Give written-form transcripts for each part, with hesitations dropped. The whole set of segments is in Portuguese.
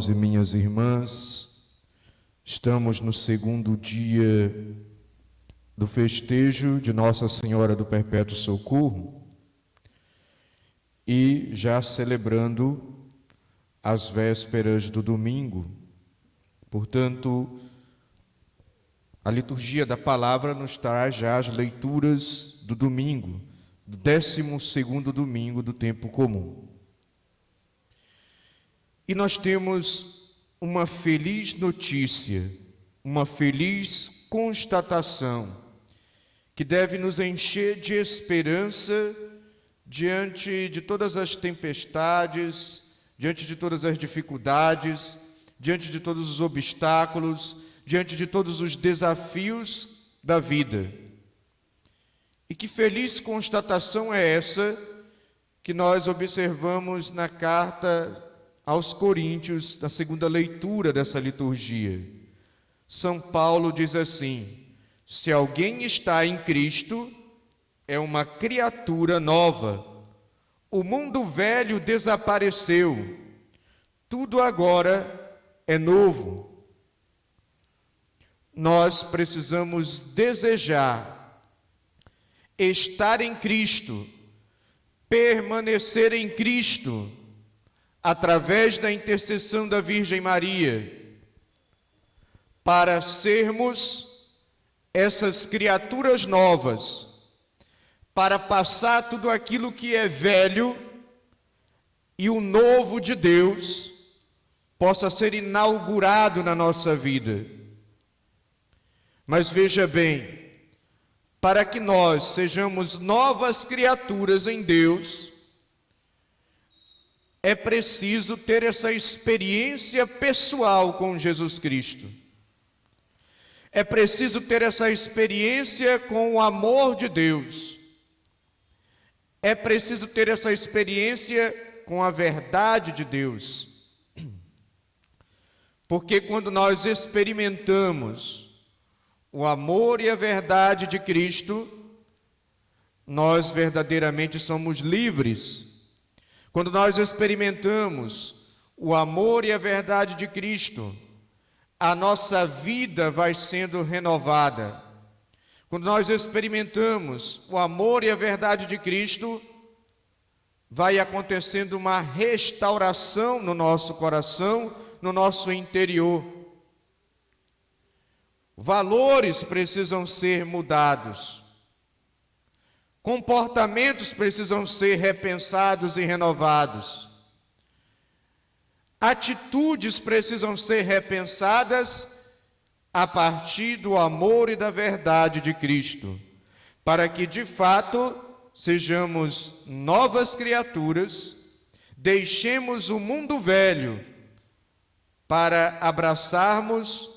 E minhas irmãs, estamos no segundo dia do festejo de Nossa Senhora do Perpétuo Socorro e já celebrando as vésperas do domingo. Portanto, a liturgia da palavra nos traz já as leituras do domingo, do 12º domingo do tempo comum. E nós temos uma feliz notícia, uma feliz constatação, que deve nos encher de esperança diante de todas as tempestades, diante de todas as dificuldades, diante de todos os obstáculos, diante de todos os desafios da vida. E que feliz constatação é essa que nós observamos na carta aos Coríntios, na segunda leitura dessa liturgia. São Paulo diz assim: se alguém está em Cristo, é uma criatura nova. O mundo velho desapareceu, tudo agora é novo. Nós precisamos desejar estar em Cristo, permanecer em Cristo, através da intercessão da Virgem Maria, para sermos essas criaturas novas, para passar tudo aquilo que é velho e o novo de Deus possa ser inaugurado na nossa vida. Mas veja bem, para que nós sejamos novas criaturas em Deus, é preciso ter essa experiência pessoal com Jesus Cristo. É preciso ter essa experiência com o amor de Deus. É preciso ter essa experiência com a verdade de Deus. Porque quando nós experimentamos o amor e a verdade de Cristo, nós verdadeiramente somos livres. Quando nós experimentamos o amor e a verdade de Cristo, a nossa vida vai sendo renovada. Quando nós experimentamos o amor e a verdade de Cristo, vai acontecendo uma restauração no nosso coração, no nosso interior. Valores precisam ser mudados. Comportamentos precisam ser repensados e renovados. Atitudes precisam ser repensadas a partir do amor e da verdade de Cristo, para que de fato sejamos novas criaturas, deixemos o mundo velho para abraçarmos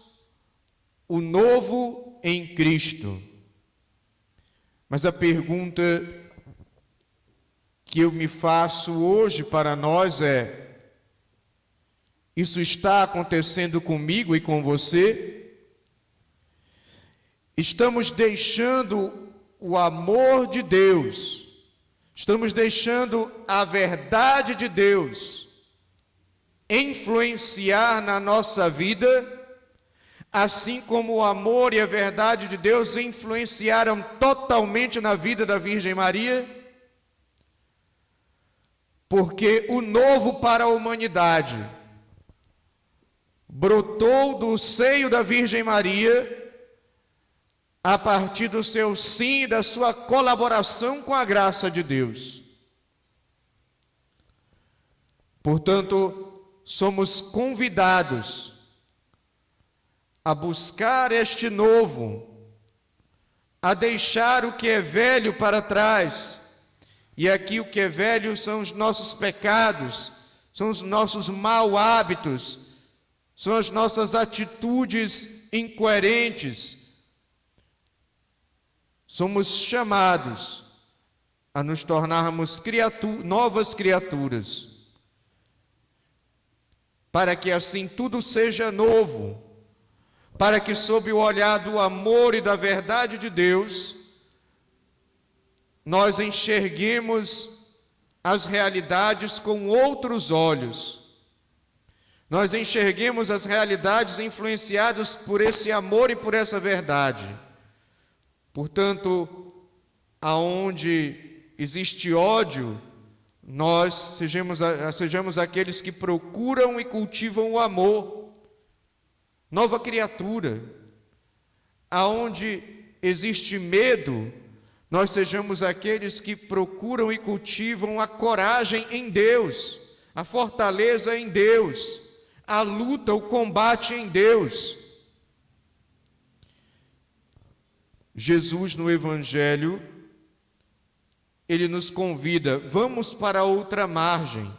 o novo em Cristo. Mas a pergunta que eu me faço hoje para nós é: isso está acontecendo comigo e com você? Estamos deixando o amor de Deus, estamos deixando a verdade de Deus influenciar na nossa vida, assim como o amor e a verdade de Deus influenciaram totalmente na vida da Virgem Maria? Porque o novo para a humanidade brotou do seio da Virgem Maria a partir do seu sim e da sua colaboração com a graça de Deus. Portanto, somos convidados a buscar este novo, a deixar o que é velho para trás. E aqui o que é velho são os nossos pecados, são os nossos maus hábitos, são as nossas atitudes incoerentes. Somos chamados a nos tornarmos novas criaturas, para que assim tudo seja novo, para que sob o olhar do amor e da verdade de Deus, nós enxerguemos as realidades com outros olhos, nós enxerguemos as realidades influenciadas por esse amor e por essa verdade. Portanto, aonde existe ódio, nós sejamos aqueles que procuram e cultivam o amor. Nova criatura. Aonde existe medo, nós sejamos aqueles que procuram e cultivam a coragem em Deus, a fortaleza em Deus, a luta, o combate em Deus. Jesus no Evangelho, ele nos convida, vamos para outra margem.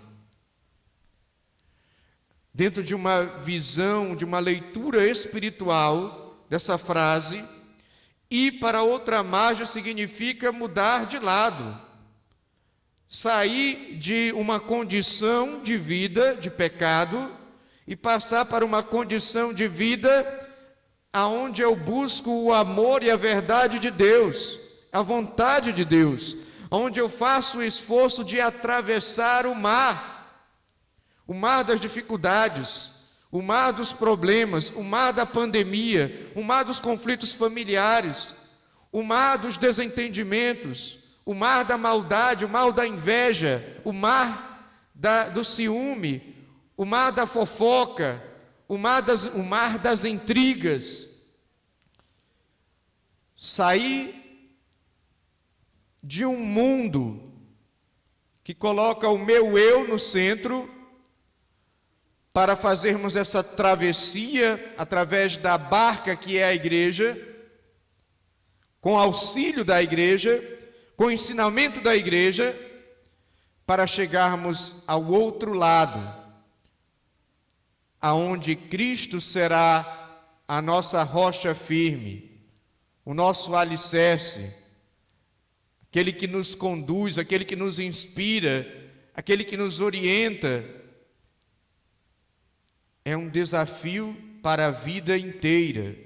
Dentro de uma visão, de uma leitura espiritual dessa frase, ir para outra margem significa mudar de lado. Sair de uma condição de vida, de pecado, e passar para uma condição de vida aonde eu busco o amor e a verdade de Deus, a vontade de Deus, onde eu faço o esforço de atravessar o mar das dificuldades, o mar dos problemas, o mar da pandemia, o mar dos conflitos familiares, o mar dos desentendimentos, o mar da maldade, o mar da inveja, o mar do ciúme, o mar da fofoca, o mar das intrigas. Sair de um mundo que coloca o meu eu no centro, para fazermos essa travessia através da barca que é a igreja, com auxílio da igreja, com ensinamento da igreja, para chegarmos ao outro lado, aonde Cristo será a nossa rocha firme, o nosso alicerce, aquele que nos conduz, aquele que nos inspira, aquele que nos orienta. É um desafio para a vida inteira.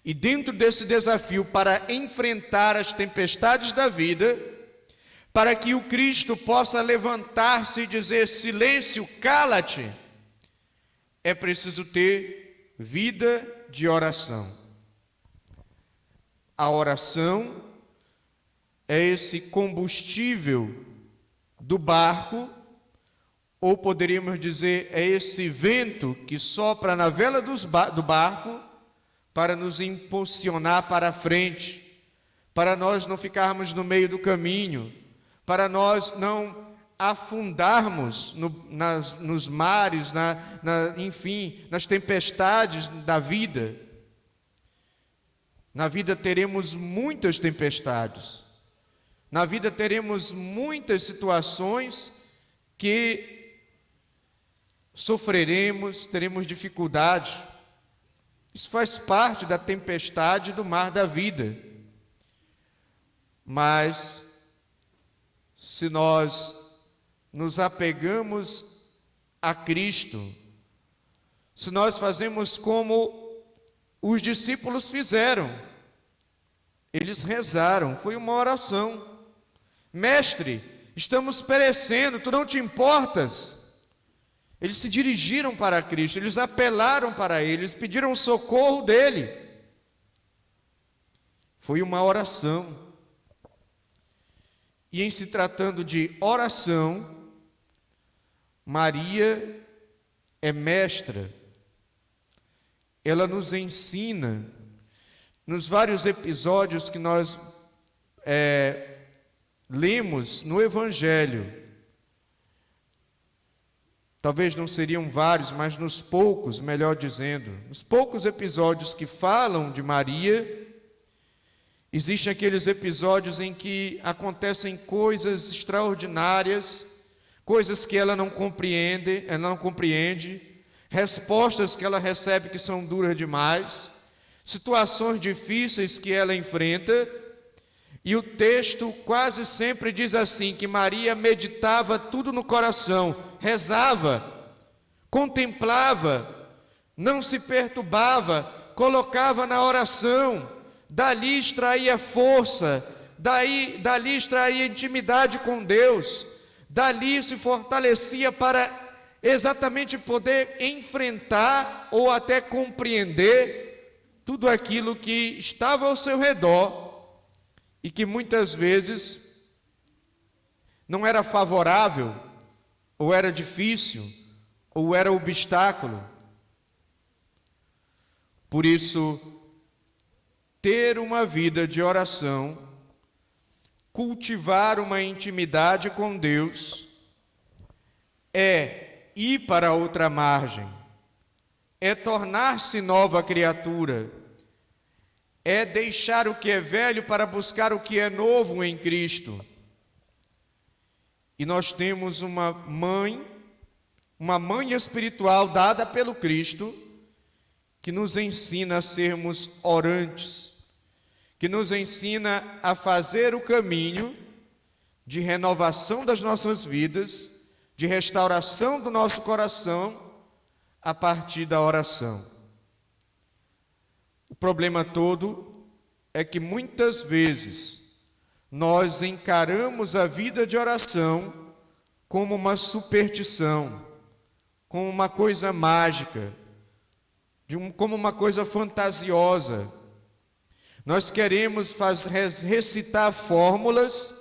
E dentro desse desafio, para enfrentar as tempestades da vida, para que o Cristo possa levantar-se e dizer: silêncio, cala-te, é preciso ter vida de oração. A oração é esse combustível do barco, ou poderíamos dizer, é esse vento que sopra na vela do barco para nos impulsionar para a frente, para nós não ficarmos no meio do caminho, para nós não afundarmos nos mares, enfim, nas tempestades da vida. Na vida teremos muitas tempestades, na vida teremos muitas situações que sofreremos, teremos dificuldade. Isso faz parte da tempestade do mar da vida. Mas, se nós nos apegamos a Cristo, se nós fazemos como os discípulos fizeram, eles rezaram, foi uma oração: Mestre, estamos perecendo, tu não te importas? Eles se dirigiram para Cristo, eles apelaram para Ele, eles pediram socorro dEle. Foi uma oração. E em se tratando de oração, Maria é mestra. Ela nos ensina, nos vários episódios que nós lemos no Evangelho. Talvez não seriam vários, mas nos poucos, melhor dizendo, nos poucos episódios que falam de Maria, existem aqueles episódios em que acontecem coisas extraordinárias, coisas que ela não compreende, respostas que ela recebe que são duras demais, situações difíceis que ela enfrenta, e o texto quase sempre diz assim, que Maria meditava tudo no coração, rezava, contemplava, não se perturbava, colocava na oração, dali extraía força, dali extraía intimidade com Deus, dali se fortalecia para exatamente poder enfrentar ou até compreender tudo aquilo que estava ao seu redor e que muitas vezes não era favorável, ou era difícil, ou era obstáculo. Por isso, ter uma vida de oração, cultivar uma intimidade com Deus, é ir para outra margem, é tornar-se nova criatura, é deixar o que é velho para buscar o que é novo em Cristo. E nós temos uma mãe espiritual dada pelo Cristo, que nos ensina a sermos orantes, que nos ensina a fazer o caminho de renovação das nossas vidas, de restauração do nosso coração, a partir da oração. O problema todo é que muitas vezes nós encaramos a vida de oração como uma superstição, como uma coisa mágica, como uma coisa fantasiosa. Nós queremos recitar fórmulas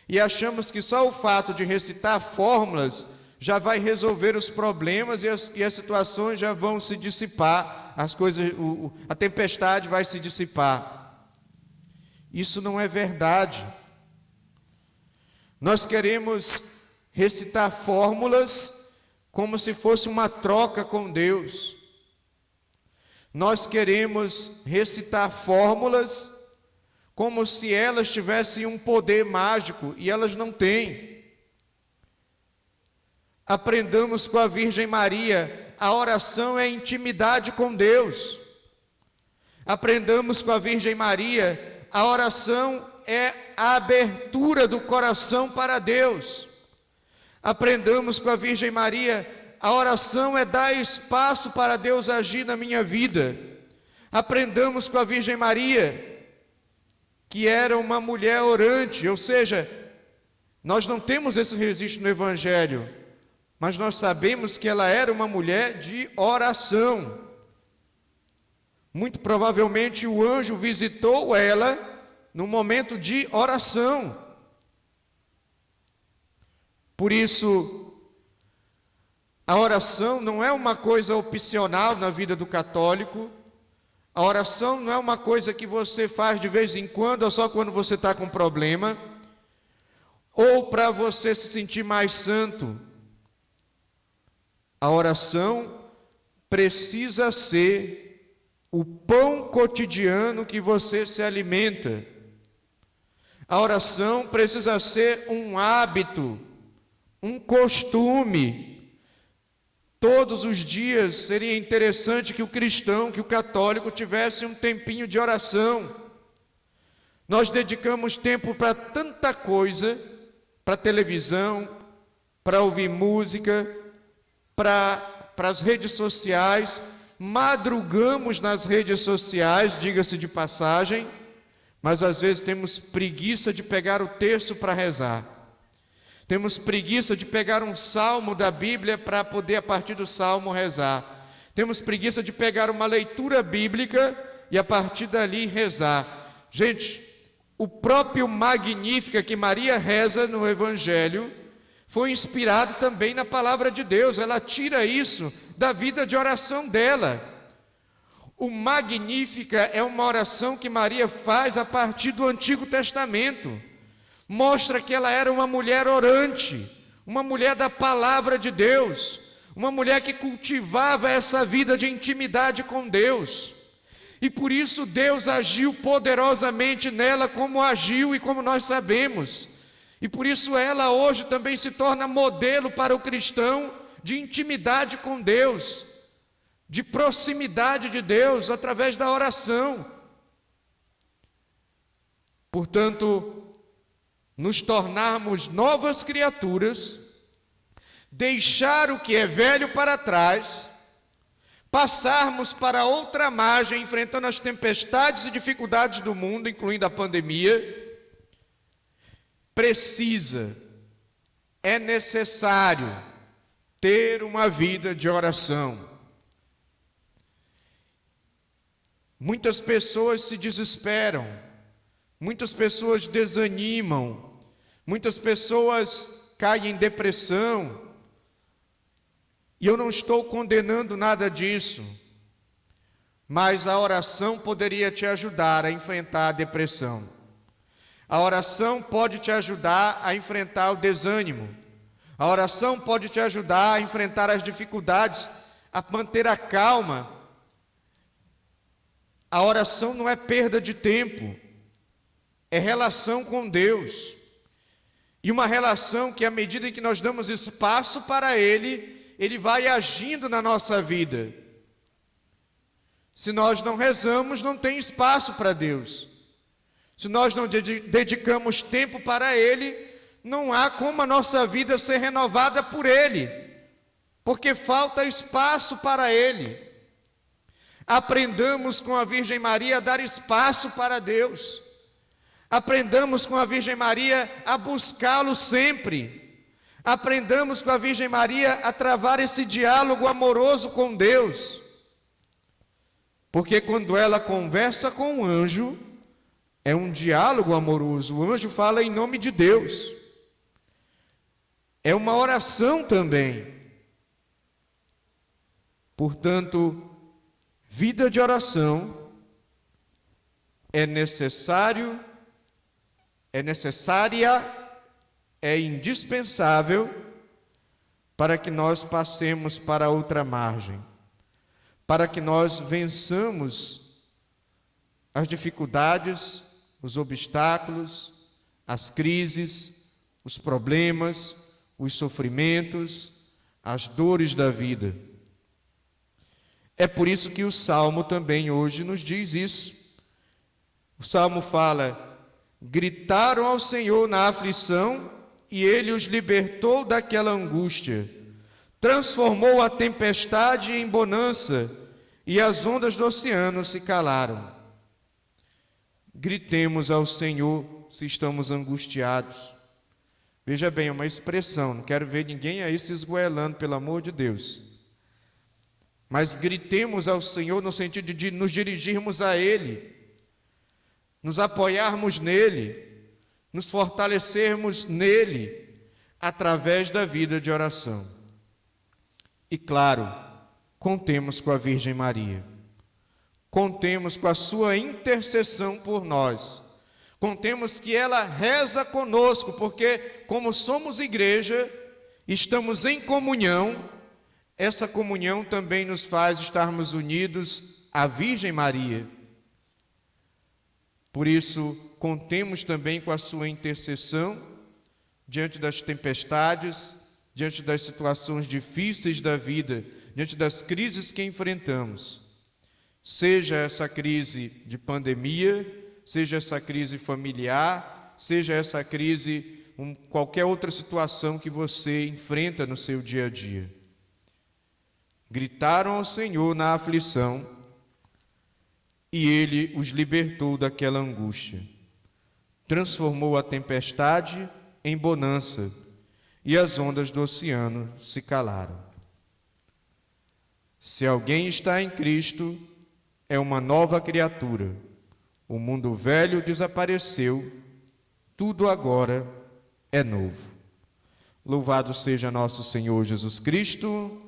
e achamos que só o fato de recitar fórmulas já vai resolver os problemas e as situações já vão se dissipar, a tempestade vai se dissipar. Isso não é verdade. Nós queremos recitar fórmulas como se fosse uma troca com Deus. Nós queremos recitar fórmulas como se elas tivessem um poder mágico, e elas não têm. Aprendamos com a Virgem Maria, a oração é intimidade com Deus. Aprendamos com a Virgem Maria, a oração é a abertura do coração para Deus. Aprendamos com a Virgem Maria, a oração é dar espaço para Deus agir na minha vida. Aprendamos com a Virgem Maria, que era uma mulher orante, ou seja, nós não temos esse registro no Evangelho, mas nós sabemos que ela era uma mulher de oração. Muito provavelmente o anjo visitou ela no momento de oração. Por isso, a oração não é uma coisa opcional na vida do católico. A oração não é uma coisa que você faz de vez em quando, ou só quando você está com problema, ou para você se sentir mais santo. A oração precisa ser o pão cotidiano que você se alimenta. A oração precisa ser um hábito, um costume. Todos os dias seria interessante que o cristão, que o católico tivesse um tempinho de oração. Nós dedicamos tempo para tanta coisa, para televisão, para ouvir música, para as redes sociais, madrugamos nas redes sociais, diga-se de passagem, mas às vezes temos preguiça de pegar o terço para rezar. Temos preguiça de pegar um salmo da Bíblia para poder, a partir do salmo, rezar. Temos preguiça de pegar uma leitura bíblica e, a partir dali, rezar. Gente, o próprio Magnífica que Maria reza no Evangelho foi inspirado também na palavra de Deus. Ela tira isso da vida de oração dela. O Magnífica é uma oração que Maria faz a partir do Antigo Testamento. Mostra que ela era uma mulher orante, uma mulher da palavra de Deus, uma mulher que cultivava essa vida de intimidade com Deus. E por isso Deus agiu poderosamente nela, como agiu e como nós sabemos. E por isso ela hoje também se torna modelo para o cristão de intimidade com Deus, de proximidade de Deus através da oração. Portanto, nos tornarmos novas criaturas, deixar o que é velho para trás, passarmos para outra margem, enfrentando as tempestades e dificuldades do mundo, incluindo a pandemia, é necessário ter uma vida de oração. Muitas pessoas se desesperam, muitas pessoas desanimam, muitas pessoas caem em depressão, e eu não estou condenando nada disso, mas a oração poderia te ajudar a enfrentar a depressão. A oração pode te ajudar a enfrentar o desânimo. A oração pode te ajudar a enfrentar as dificuldades, a manter a calma. A oração não é perda de tempo, é relação com Deus. E uma relação que, à medida em que nós damos espaço para Ele, Ele vai agindo na nossa vida. Se nós não rezamos, não tem espaço para Deus. Se nós não dedicamos tempo para Ele, não há como a nossa vida ser renovada por Ele, porque falta espaço para Ele. Aprendamos com a Virgem Maria a dar espaço para Deus. Aprendamos com a Virgem Maria a buscá-lo sempre. Aprendamos com a Virgem Maria a travar esse diálogo amoroso com Deus. Porque quando ela conversa com o anjo, é um diálogo amoroso. O anjo fala em nome de Deus. É uma oração também. Portanto, vida de oração é necessária, é indispensável para que nós passemos para outra margem, para que nós vençamos as dificuldades, os obstáculos, as crises, os problemas, os sofrimentos, as dores da vida. É por isso que o Salmo também hoje nos diz isso. O Salmo fala: gritaram ao Senhor na aflição e Ele os libertou daquela angústia. Transformou a tempestade em bonança e as ondas do oceano se calaram. Gritemos ao Senhor se estamos angustiados. Veja bem, é uma expressão, não quero ver ninguém aí se esgoelando, pelo amor de Deus. Mas gritemos ao Senhor no sentido de nos dirigirmos a Ele, nos apoiarmos nele, nos fortalecermos nele, através da vida de oração. E claro, contemos com a Virgem Maria, contemos com a sua intercessão por nós, contemos que ela reza conosco, porque como somos igreja, estamos em comunhão, essa comunhão também nos faz estarmos unidos à Virgem Maria. Por isso, contemos também com a sua intercessão diante das tempestades, diante das situações difíceis da vida, diante das crises que enfrentamos. Seja essa crise de pandemia, seja essa crise familiar, seja essa crise, qualquer outra situação que você enfrenta no seu dia a dia. Gritaram ao Senhor na aflição e Ele os libertou daquela angústia. Transformou a tempestade em bonança e as ondas do oceano se calaram. Se alguém está em Cristo, é uma nova criatura. O mundo velho desapareceu, tudo agora é novo. Louvado seja nosso Senhor Jesus Cristo.